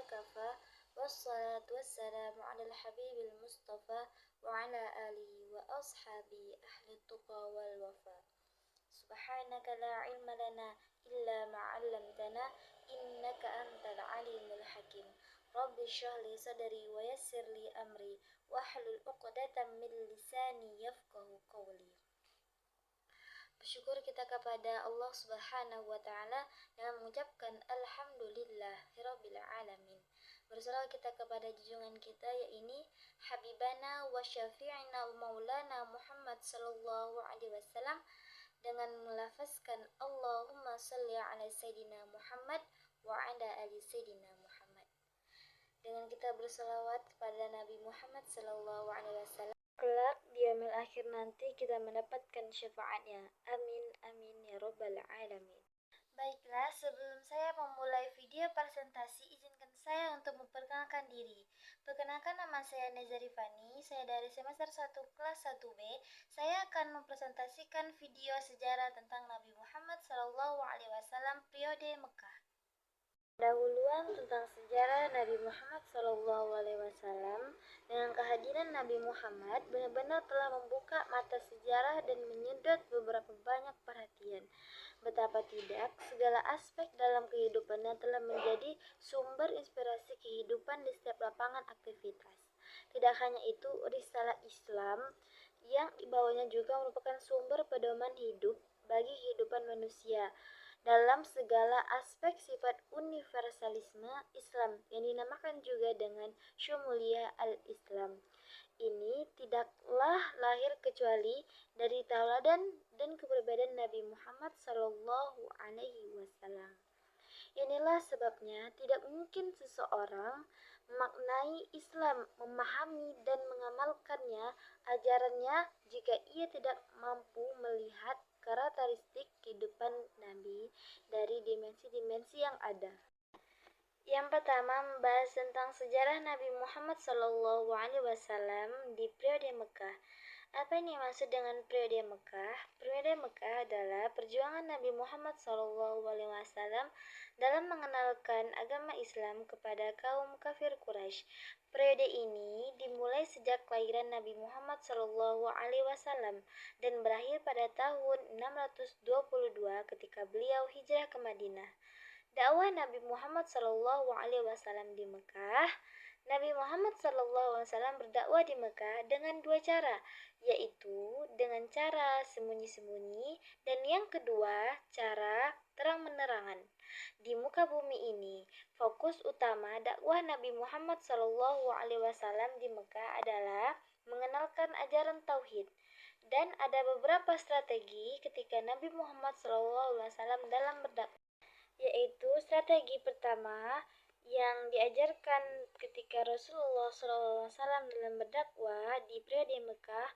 وكفى والصلاة والسلام على الحبيب المصطفى وعلى آله وأصحابه أهل التقى والوفاء. سبحانك لا علم لنا إلا ما علمتنا إنك أنت العليم الحكيم. رب اشرح لي صدري ويسر لي أمري واحلل عقدة من lisani yafqahu qawli. Bersyukur kita kepada Allah Subhanahu wa taala dengan mengucapkan alhamdulillahirabbil alamin. Bersalawat kita kepada junjungan kita yaitu habibana wa syafi'ina maulana Muhammad sallallahu alaihi wasallam dengan melafazkan Allahumma shalli ala sayyidina Muhammad wa ala ali sayyidina Muhammad. Dengan kita bersalawat kepada Nabi Muhammad sallallahu alaihi wasallam, kelak di yaumil akhir nanti kita mendapatkan syafaatnya. Amin amin ya rabbal alamin. Baiklah, sebelum saya memulai video presentasi, izinkan saya untuk memperkenalkan diri. Perkenalkan, nama saya Nezarifani, saya dari semester 1 kelas 1B. Saya akan mempresentasikan video sejarah tentang Nabi Muhammad SAW periode Mekah. Dahuluan tentang sejarah Nabi Muhammad SAW. Dengan kehadiran Nabi Muhammad benar-benar telah membuka mata sejarah dan menyedot beberapa banyak perhatian. Betapa tidak, segala aspek dalam kehidupannya telah menjadi sumber inspirasi kehidupan di setiap lapangan aktivitas. Tidak hanya itu, risalah Islam yang dibawanya juga merupakan sumber pedoman hidup bagi kehidupan manusia. Dalam segala aspek sifat universalisme Islam yang dinamakan juga dengan Syumuliyah al-Islam ini tidaklah lahir kecuali dari tauladan dan kepribadian Nabi Muhammad Sallallahu Alaihi Wasallam. Inilah sebabnya tidak mungkin seseorang memaknai Islam, memahami dan mengamalkannya ajarannya jika ia tidak mampu melihat karakteristik kehidupan Nabi dari dimensi-dimensi yang ada. Yang pertama, membahas tentang sejarah Nabi Muhammad SAW di periode Mekah. Apa ini maksud dengan periode Mekah? Periode Mekah adalah perjuangan Nabi Muhammad SAW dalam mengenalkan agama Islam kepada kaum kafir Quraisy. Periode ini dimulai sejak kelahiran Nabi Muhammad SAW dan berakhir pada tahun 622 ketika beliau hijrah ke Madinah. Dakwah Nabi Muhammad SAW di Mekah. Nabi Muhammad SAW berdakwah di Mekah dengan dua cara, yaitu dengan cara sembunyi-sembunyi dan yang kedua, cara terang-menerangan. Di muka bumi ini, fokus utama dakwah Nabi Muhammad SAW di Mekah adalah mengenalkan ajaran tauhid. Dan ada beberapa strategi ketika Nabi Muhammad SAW dalam berdakwah, yaitu strategi pertama yang diajarkan ketika Rasulullah SAW dalam berdakwah di periode Mekah.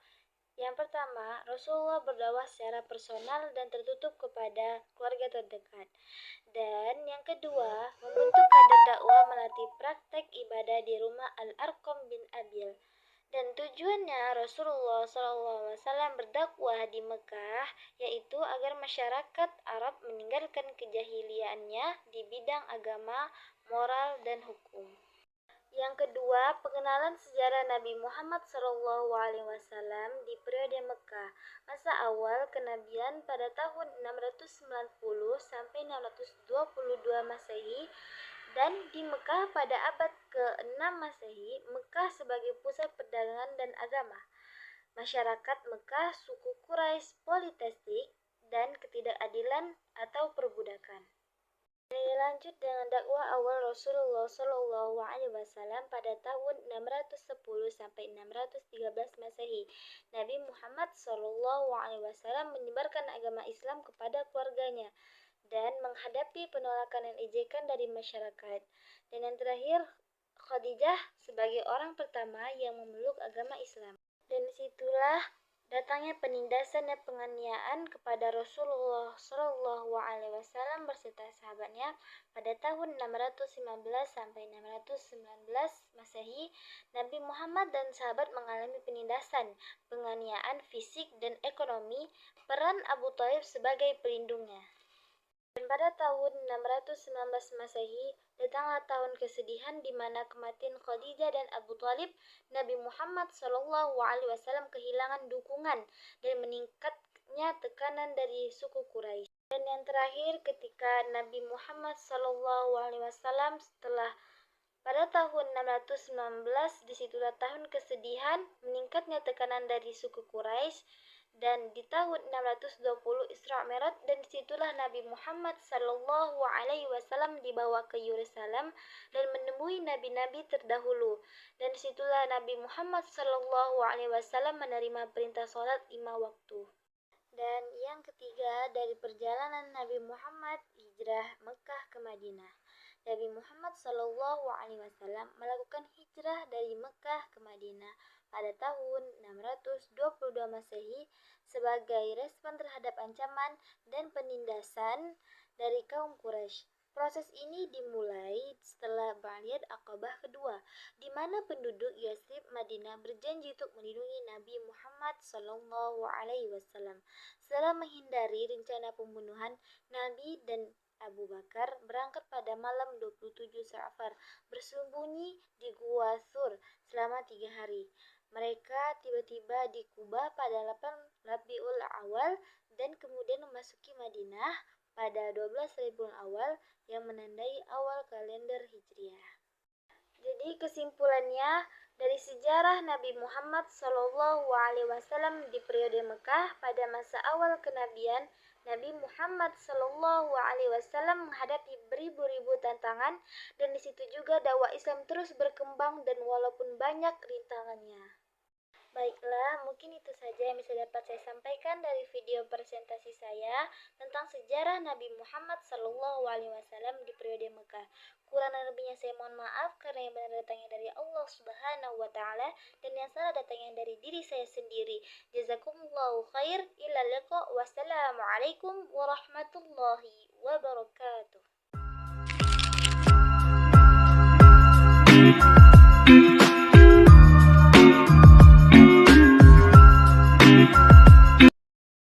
Yang pertama, Rasulullah berdakwah secara personal dan tertutup kepada keluarga terdekat. Dan yang kedua, membentuk kader dakwah melatih praktek ibadah di rumah Al-Arqam bin Abil. Dan tujuannya Rasulullah SAW berdakwah di Mekah yaitu agar masyarakat Arab meninggalkan kejahiliannya di bidang agama, moral, dan hukum. Yang kedua, pengenalan sejarah Nabi Muhammad SAW di periode Mekah. Masa awal kenabian pada tahun 690 sampai 622 Masehi. Dan di Mekah pada abad ke-6 Masehi, Mekah sebagai pusat perdagangan dan agama. Masyarakat Mekah, suku Quraisy, politeistik, dan ketidakadilan atau perbudakan. Dilanjut dengan dakwah awal Rasulullah SAW pada tahun 610 sampai 613 Masehi. Nabi Muhammad SAW menyebarkan agama Islam kepada keluarganya dan menghadapi penolakan dan ejekan dari masyarakat. Dan yang terakhir, Khadijah sebagai orang pertama yang memeluk agama Islam. Dan disitulah datangnya penindasan dan penganiayaan kepada Rasulullah SAW beserta sahabatnya pada tahun 615 sampai 619 Masehi. Nabi Muhammad dan sahabat mengalami penindasan, penganiayaan fisik dan ekonomi. Peran Abu Thalib sebagai pelindungnya. Dan pada tahun 619 Masehi, datanglah tahun kesedihan di mana kematian Khadijah dan Abu Thalib. Nabi Muhammad SAW kehilangan dukungan dan meningkatnya tekanan dari suku Quraisy. Dan yang terakhir, ketika Nabi Muhammad SAW setelah pada tahun 619, disitulah tahun kesedihan, meningkatnya tekanan dari suku Quraisy, dan di tahun 620 Isra Mi'raj, dan disitulah Nabi Muhammad Sallallahu Alaihi Wasallam dibawa ke Yerusalem dan menemui nabi-nabi terdahulu, dan disitulah Nabi Muhammad Sallallahu Alaihi Wasallam menerima perintah sholat 5 waktu. Dan yang ketiga, dari perjalanan Nabi Muhammad hijrah Mekah ke Madinah. Nabi Muhammad SAW melakukan hijrah dari Mekah ke Madinah pada tahun 622 Masehi sebagai respon terhadap ancaman dan penindasan dari kaum Quraisy. Proses ini dimulai setelah Bai'at Aqabah kedua, di mana penduduk Yathrib Madinah berjanji untuk melindungi Nabi Muhammad SAW. Setelah menghindari rencana pembunuhan, Nabi dan Abu Bakar berangkat pada malam 27 Sa'far, bersembunyi di Gua Thur selama 3 hari. Mereka tiba-tiba di Kuba pada 8 Rabiul Awal dan kemudian memasuki Madinah pada 12 Rabiul Awal yang menandai awal kalender Hijriah. Jadi kesimpulannya, dari sejarah Nabi Muhammad SAW di periode Mekah pada masa awal kenabian, Nabi Muhammad SAW menghadapi beribu-ribu tantangan, dan di situ juga dakwah Islam terus berkembang dan walaupun banyak rintangannya. Baiklah, mungkin itu saja yang bisa dapat saya sampaikan dari video presentasi saya tentang sejarah Nabi Muhammad SAW di periode Mekah. Kurang dan lebihnya saya mohon maaf, karena yang benar datangnya dari Allah Subhanahu wa Ta'ala dan yang salah datangnya dari diri saya sendiri. Jazakumullahu khair. Ila liqa. Wassalamualaikum warahmatullahi wabarakatuh.